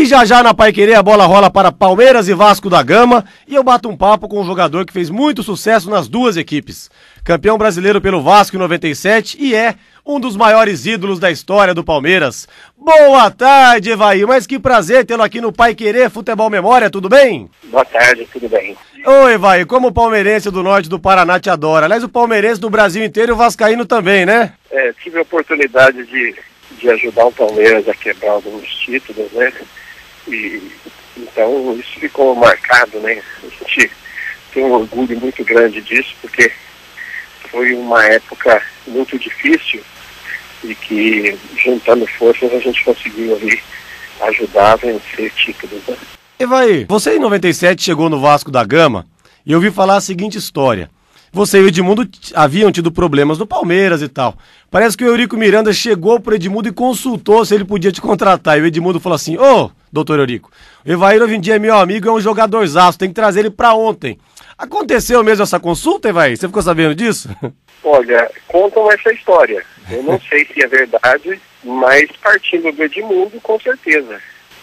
já na Paiquerê a bola rola para Palmeiras e Vasco da Gama e eu bato um papo com um jogador que fez muito sucesso nas duas equipes. Campeão brasileiro pelo Vasco em 97 e é um dos maiores ídolos da história do Palmeiras. Boa tarde, Evair, mas que prazer tê-lo aqui no Paiquerê Futebol Memória, tudo bem? Boa tarde, tudo bem. Oi, Evair, como o palmeirense do norte do Paraná te adora. Aliás, o palmeirense do Brasil inteiro e o vascaíno também, né? Tive a oportunidade de ajudar o Palmeiras a quebrar alguns títulos, né? E então isso ficou marcado, né? A gente tem um orgulho muito grande disso, porque foi uma época muito difícil e que, juntando forças, a gente conseguiu ali ajudar a vencer títulos, né? Evair, você em 97 chegou no Vasco da Gama e eu ouvi falar a seguinte história. Você e o Edmundo haviam tido problemas no Palmeiras e tal. Parece que o Eurico Miranda chegou pro Edmundo e consultou se ele podia te contratar. E o Edmundo falou assim, doutor Eurico, o Evair hoje em dia é meu amigo, é um jogadorzaço, tem que trazer ele pra ontem. Aconteceu mesmo essa consulta, Evair? Você ficou sabendo disso? Olha, contam essa história. Eu não sei se é verdade, mas partindo do Edmundo, com certeza.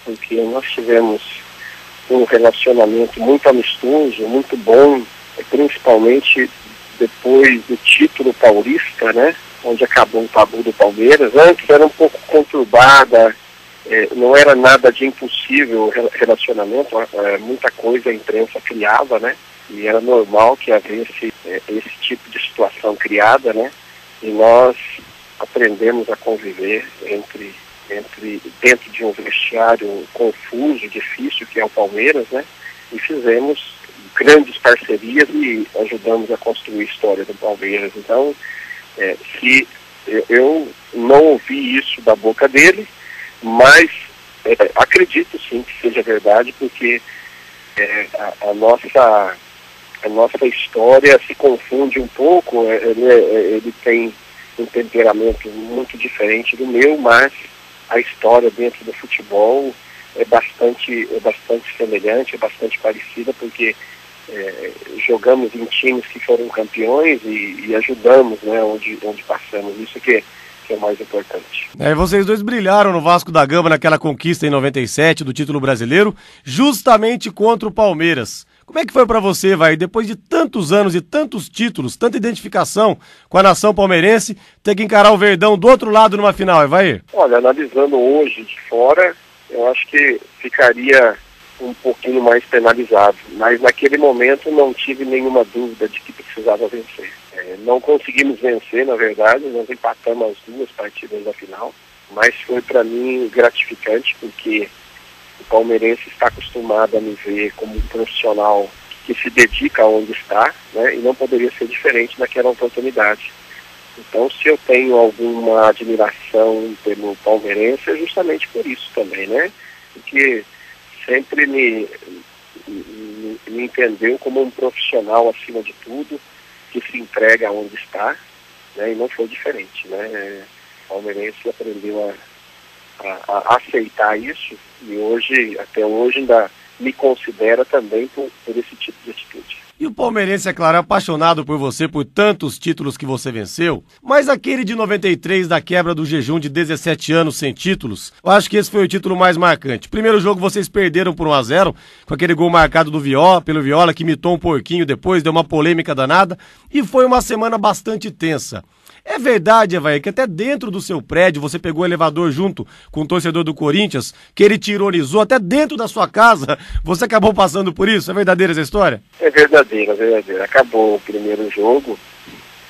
Porque nós tivemos um relacionamento muito amistoso, muito bom, principalmente depois do título paulista, né, onde acabou o tabu do Palmeiras. Antes era um pouco conturbada, não era nada de impossível relacionamento, muita coisa a imprensa criava, né, e era normal que havesse esse tipo de situação criada, né, e nós aprendemos a conviver dentro de um vestiário confuso, difícil, que é o Palmeiras, né, e fizemos grandes parcerias e ajudamos a construir a história do Palmeiras. Então, se eu não ouvi isso da boca dele, mas acredito sim que seja verdade, porque a nossa história se confunde um pouco. Ele tem um temperamento muito diferente do meu, mas a história dentro do futebol é bastante semelhante, é bastante parecida, porque jogamos em times que foram campeões e ajudamos, né, onde passamos. Isso que é o mais importante. Vocês dois brilharam no Vasco da Gama naquela conquista em 97 do título brasileiro, justamente contra o Palmeiras. Como é que foi pra você, depois de tantos anos e tantos títulos, tanta identificação com a nação palmeirense, ter que encarar o Verdão do outro lado numa final, Evair? Olha, analisando hoje de fora, eu acho que ficaria um pouquinho mais penalizado, mas naquele momento não tive nenhuma dúvida de que precisava vencer. Não conseguimos vencer, na verdade, nós empatamos as duas partidas da final, mas foi para mim gratificante, porque o palmeirense está acostumado a me ver como um profissional que se dedica aonde está, né, e não poderia ser diferente naquela oportunidade. Então, se eu tenho alguma admiração pelo palmeirense, é justamente por isso também, né? Porque sempre me entendeu como um profissional acima de tudo, que se entrega aonde está, né? E não foi diferente, né? O palmeirense aprendeu a aceitar isso e hoje, até hoje, ainda me considera também por esse tipo de atitude. E o palmeirense, é claro, é apaixonado por você, por tantos títulos que você venceu, mas aquele de 93, da quebra do jejum de 17 anos sem títulos, eu acho que esse foi o título mais marcante. Primeiro jogo vocês perderam por 1-0, com aquele gol marcado pelo Viola, que imitou um porquinho depois, deu uma polêmica danada, e foi uma semana bastante tensa. É verdade, Evair, que até dentro do seu prédio você pegou o elevador junto com o torcedor do Corinthians, que ele te ironizou, até dentro da sua casa, você acabou passando por isso? É verdadeira essa história? É verdadeira, verdadeira. Acabou o primeiro jogo,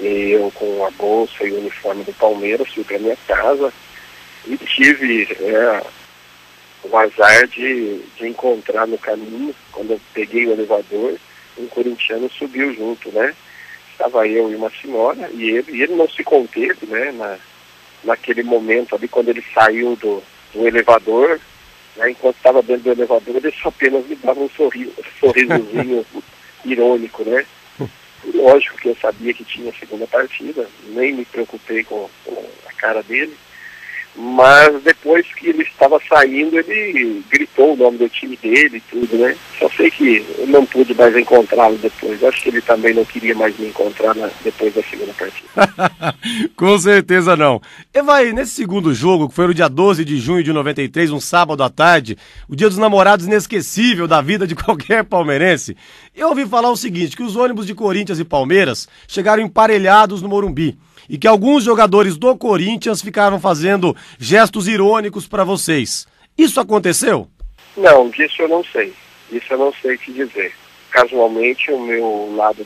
e eu com a bolsa e o uniforme do Palmeiras fui para minha casa e tive o azar de encontrar no caminho, quando eu peguei o elevador, um corintiano subiu junto, né? Estava eu e uma senhora, e ele não se conteve, né, naquele momento ali, quando ele saiu do elevador, né, enquanto estava dentro do elevador, ele só apenas me dava um sorrisozinho irônico, né. E lógico que eu sabia que tinha a segunda partida, nem me preocupei com a cara dele, Mas depois que ele estava saindo, ele gritou o nome do time dele e tudo, né? Só sei que eu não pude mais encontrá-lo depois. Acho que ele também não queria mais me encontrar depois da segunda partida. Com certeza não. Evair, nesse segundo jogo, que foi no dia 12 de junho de 93, um sábado à tarde, o dia dos namorados inesquecível da vida de qualquer palmeirense, eu ouvi falar o seguinte, que os ônibus de Corinthians e Palmeiras chegaram emparelhados no Morumbi. E que alguns jogadores do Corinthians ficaram fazendo gestos irônicos para vocês. Isso aconteceu? Não, disso eu não sei. Isso eu não sei te dizer. Casualmente, o meu lado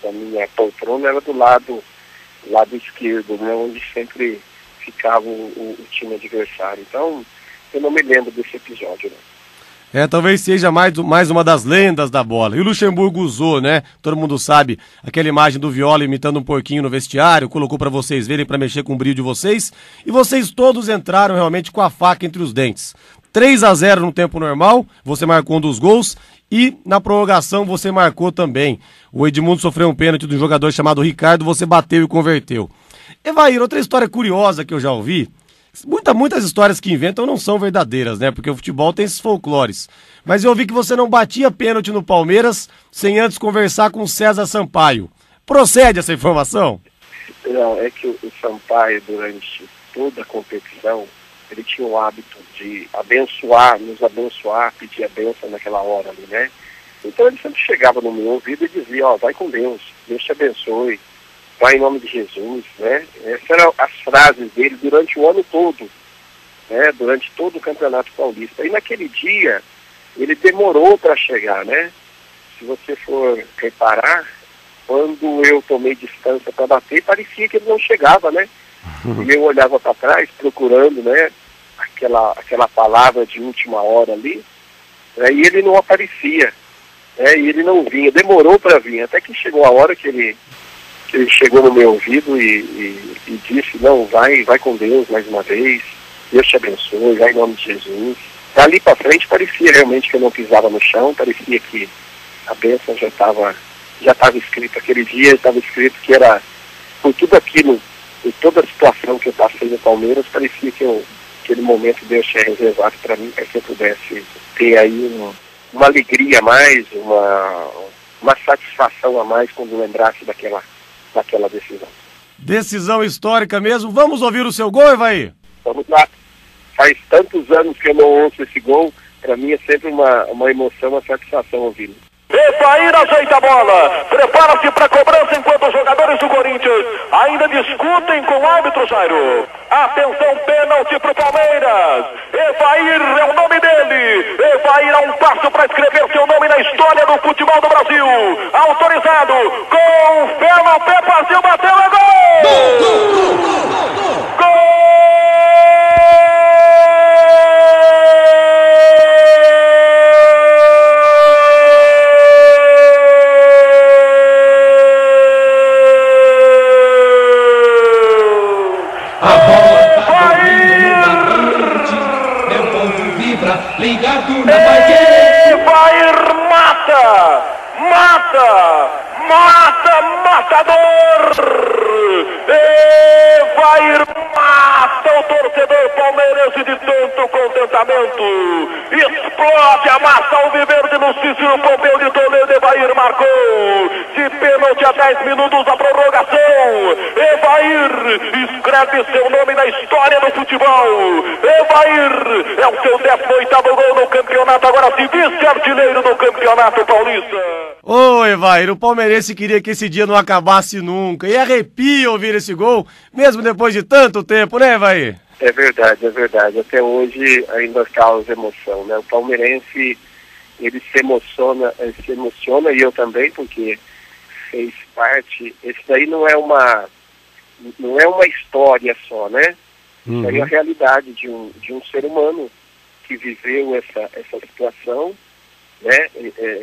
da minha poltrona era do lado esquerdo, né, onde sempre ficava o time adversário. Então, eu não me lembro desse episódio, né? Talvez seja mais uma das lendas da bola. E o Luxemburgo usou, né? Todo mundo sabe, aquela imagem do Viola imitando um porquinho no vestiário, colocou pra vocês verem, pra mexer com o brilho de vocês. E vocês todos entraram realmente com a faca entre os dentes. 3-0 no tempo normal, você marcou um dos gols. E na prorrogação você marcou também. O Edmundo sofreu um pênalti de um jogador chamado Ricardo, você bateu e converteu. Evair, outra história curiosa que eu já ouvi. Muitas histórias que inventam não são verdadeiras, né? Porque o futebol tem esses folclores. Mas eu ouvi que você não batia pênalti no Palmeiras sem antes conversar com o César Sampaio. Procede essa informação? Não, é que o Sampaio, durante toda a competição, ele tinha o hábito de nos abençoar, pedir a bênção naquela hora ali, né? Então ele sempre chegava no meu ouvido e dizia, vai com Deus te abençoe. Vai em nome de Jesus, né? Essas eram as frases dele durante o ano todo, né? Durante todo o Campeonato Paulista. E naquele dia, ele demorou para chegar, né? Se você for reparar, quando eu tomei distância para bater, parecia que ele não chegava, né? E eu olhava para trás, procurando, né? Aquela palavra de última hora ali, né? E ele não aparecia, né? E ele não vinha, demorou para vir, até que chegou a hora que ele chegou no meu ouvido e disse, não, vai com Deus mais uma vez, Deus te abençoe, vai em nome de Jesus. Dali para frente parecia realmente que eu não pisava no chão, parecia que a bênção já estava escrita. Aquele dia estava escrito que era, por tudo aquilo, por toda a situação que eu passei no Palmeiras, parecia que aquele momento Deus tinha reservado para mim, para que eu pudesse ter aí uma alegria a mais, uma satisfação a mais quando lembrasse daquela decisão. Decisão histórica mesmo. Vamos ouvir o seu gol, Evair? Vamos lá. Faz tantos anos que eu não ouço esse gol, para mim é sempre uma emoção, uma satisfação ouvi-lo. Evair ajeita a bola, prepara-se para a cobrança enquanto os jogadores do Corinthians ainda discutem com o árbitro Jairo. Atenção, pênalti para o Palmeiras. Evair é o nome dele. Evair a um passo para escrever seu nome na história do futebol do Brasil. Autorizado, com fé no pé, partiu, bateu, é gol! Gol, gol, gol, gol, gol, gol! Gol! Ligado na Bahia. Evair matador! Evair mata o torcedor palmeirense de tanto contentamento. Explode a massa alviverde no Cícero Pompeu de Toledo. Evair marcou de pênalti a 10 minutos da prorrogação. Evair escreve seu nome na história do futebol. Evair é o seu 18º gol no campeonato, agora se vice-artilheiro do Campeonato Paulista. Ô, Evair, o palmeirense queria que esse dia não acabasse nunca. E arrepia ouvir esse gol, mesmo depois de tanto tempo, né, Evair? É verdade. Até hoje ainda causa emoção, né? O palmeirense, ele se emociona, e eu também, porque fez parte. Esse daí não é uma história só, né? Isso aí é a realidade de um ser humano que viveu essa situação, né?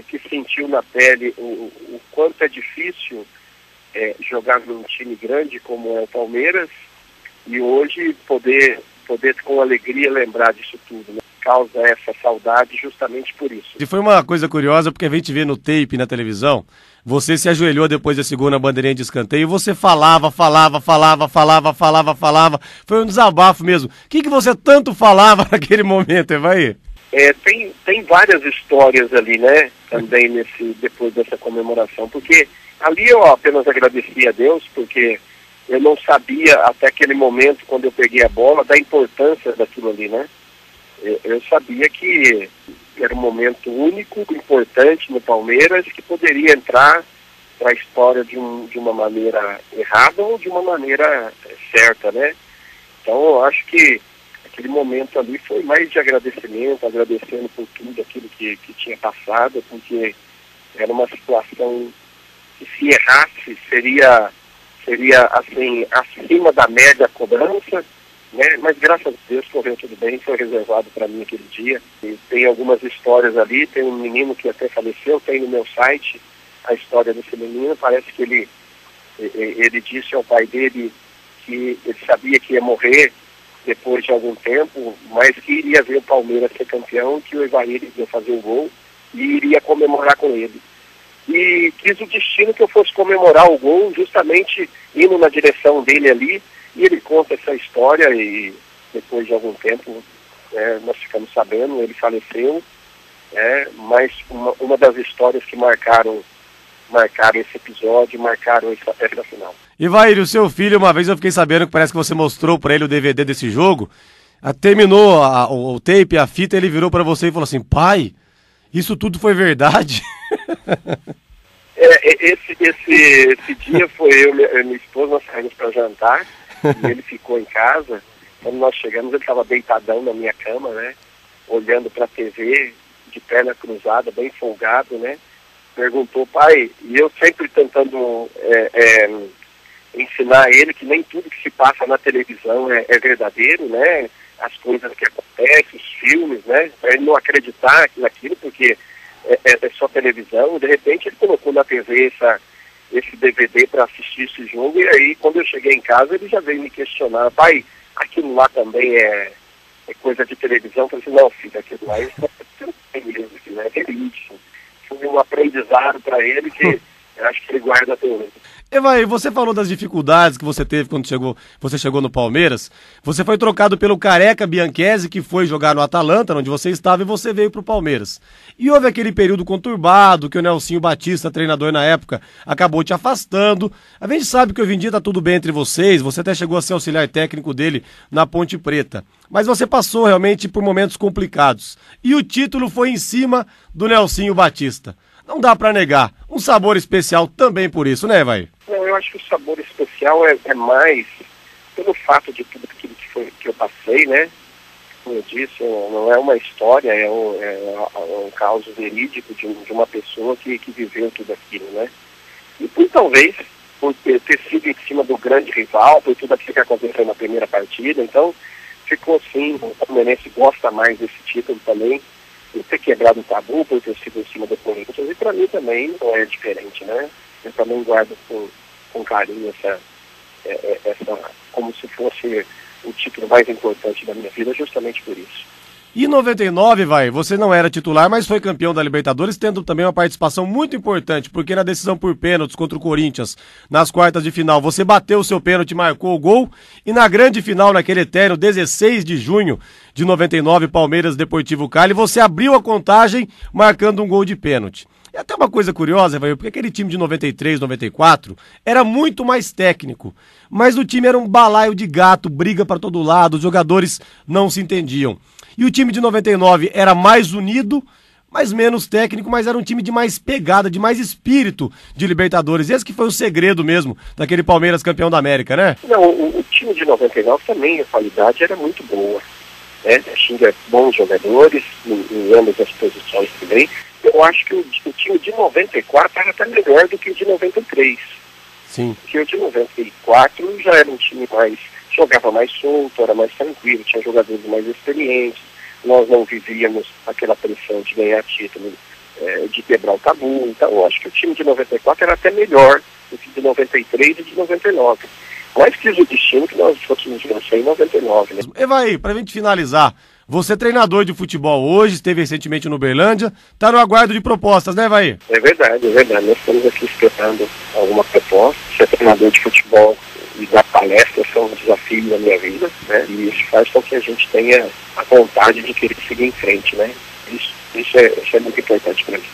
Que sentiu na pele o quanto é difícil jogar num time grande como é o Palmeiras, e hoje poder com alegria lembrar disso tudo, né? causa essa saudade justamente por isso. E foi uma coisa curiosa, porque a gente vê no tape, na televisão, você se ajoelhou depois desse gol na bandeirinha de escanteio e você falava. Foi um desabafo mesmo. O que você tanto falava naquele momento, Evair? Tem várias histórias ali, né, também depois dessa comemoração, porque ali eu apenas agradeci a Deus, porque eu não sabia até aquele momento, quando eu peguei a bola, da importância daquilo ali, né. Eu sabia que era um momento único, importante no Palmeiras, que poderia entrar para a história de uma maneira errada ou de uma maneira certa, né. Então eu acho que aquele momento ali foi mais de agradecimento, agradecendo por tudo aquilo que tinha passado, porque era uma situação que, se errasse, seria assim, acima da média cobrança, né? Mas graças a Deus correu tudo bem, foi reservado para mim aquele dia. E tem algumas histórias ali, tem um menino que até faleceu, tem no meu site a história desse menino. Parece que ele disse ao pai dele que ele sabia que ia morrer depois de algum tempo, mas que iria ver o Palmeiras ser campeão, que o Evair iria fazer um gol e iria comemorar com ele. E quis o destino que eu fosse comemorar o gol, justamente indo na direção dele ali, e ele conta essa história, e depois de algum tempo nós ficamos sabendo, ele faleceu, mas uma das histórias que marcaram esse episódio, marcaram essa final. Evair, o seu filho, uma vez eu fiquei sabendo que parece que você mostrou pra ele o DVD desse jogo, terminou o tape, a fita, ele virou pra você e falou assim: pai, isso tudo foi verdade? Esse dia foi eu e minha esposa, nós saímos para jantar, e ele ficou em casa. Quando nós chegamos, ele estava deitadão na minha cama, né, olhando para a TV, de perna cruzada, bem folgado, né. Perguntou: pai, e eu sempre tentando ensinar ele que nem tudo que se passa na televisão é verdadeiro, né, as coisas que acontecem, os filmes, né, para ele não acreditar naquilo, porque é só televisão. De repente ele colocou na TV esse DVD para assistir esse jogo, e aí quando eu cheguei em casa ele já veio me questionar: pai, aquilo lá também é coisa de televisão? Eu falei assim: não, filho, aquilo lá é mesmo, aquilo é verídico. Foi um aprendizado para ele que eu acho que ele guarda até hoje. Evair, você falou das dificuldades que você teve quando você chegou no Palmeiras. Você foi trocado pelo Careca Bianchesi, que foi jogar no Atalanta, onde você estava, e você veio para o Palmeiras. E houve aquele período conturbado, que o Nelsinho Batista, treinador na época, acabou te afastando. A gente sabe que hoje em dia tá tudo bem entre vocês, você até chegou a ser auxiliar técnico dele na Ponte Preta. Mas você passou realmente por momentos complicados. E o título foi em cima do Nelsinho Batista. Não dá pra negar, um sabor especial também por isso, né, Evair? Não, eu acho que o sabor especial é mais pelo fato de tudo aquilo que eu passei, né? Como eu disse, não é uma história, é um caso verídico de uma pessoa que viveu tudo aquilo, né? E talvez por ter sido em cima do grande rival, por tudo aquilo que aconteceu na primeira partida, então ficou assim. O palmeirense gosta mais desse título também, por ter quebrado o tabu, por ter sido em cima do Corinthians, e para mim também não é diferente, né? Eu também guardo com carinho essa como se fosse o título mais importante da minha vida, justamente por isso. E em 99, você não era titular, mas foi campeão da Libertadores, tendo também uma participação muito importante, porque na decisão por pênaltis contra o Corinthians, nas quartas de final, você bateu o seu pênalti, marcou o gol, e na grande final, naquele eterno 16 de junho de 99, Palmeiras Deportivo Cali, você abriu a contagem marcando um gol de pênalti. E até uma coisa curiosa, porque aquele time de 93, 94 era muito mais técnico, mas o time era um balaio de gato, briga para todo lado, os jogadores não se entendiam. E o time de 99 era mais unido, mas menos técnico, mas era um time de mais pegada, de mais espírito de Libertadores. Esse que foi o segredo mesmo daquele Palmeiras campeão da América, né? Não, o time de 99 também, a qualidade era muito boa, né? Tinha bons jogadores em ambas as posições também. Eu acho que o time de 94 era até melhor do que o de 93. Sim. Porque o de 94 já era um time mais... jogava mais solto, era mais tranquilo, tinha jogadores mais experientes, nós não vivíamos aquela pressão de ganhar título, de quebrar o tabu. Então eu acho que o time de 94 era até melhor do que de 93 e de 99. Mas quis o destino que nós fôssemos vencer em 99, né? Evair, pra gente finalizar Você é treinador de futebol hoje, esteve recentemente no Uberlândia, tá no aguardo de propostas, né, Evair? É verdade, é verdade. Nós estamos aqui esperando alguma proposta. Ser treinador de futebol e dar palestras são um desafio da minha vida, né? E isso faz com que a gente tenha a vontade de querer seguir em frente, né? Isso é muito importante para mim.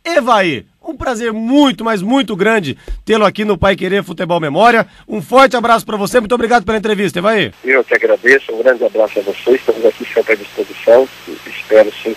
Evair, um prazer muito, mas muito grande tê-lo aqui no Paiquerê Futebol Memória. Um forte abraço para você, muito obrigado pela entrevista, Evair. Eu que agradeço, um grande abraço a vocês, estamos aqui sempre à disposição, espero sim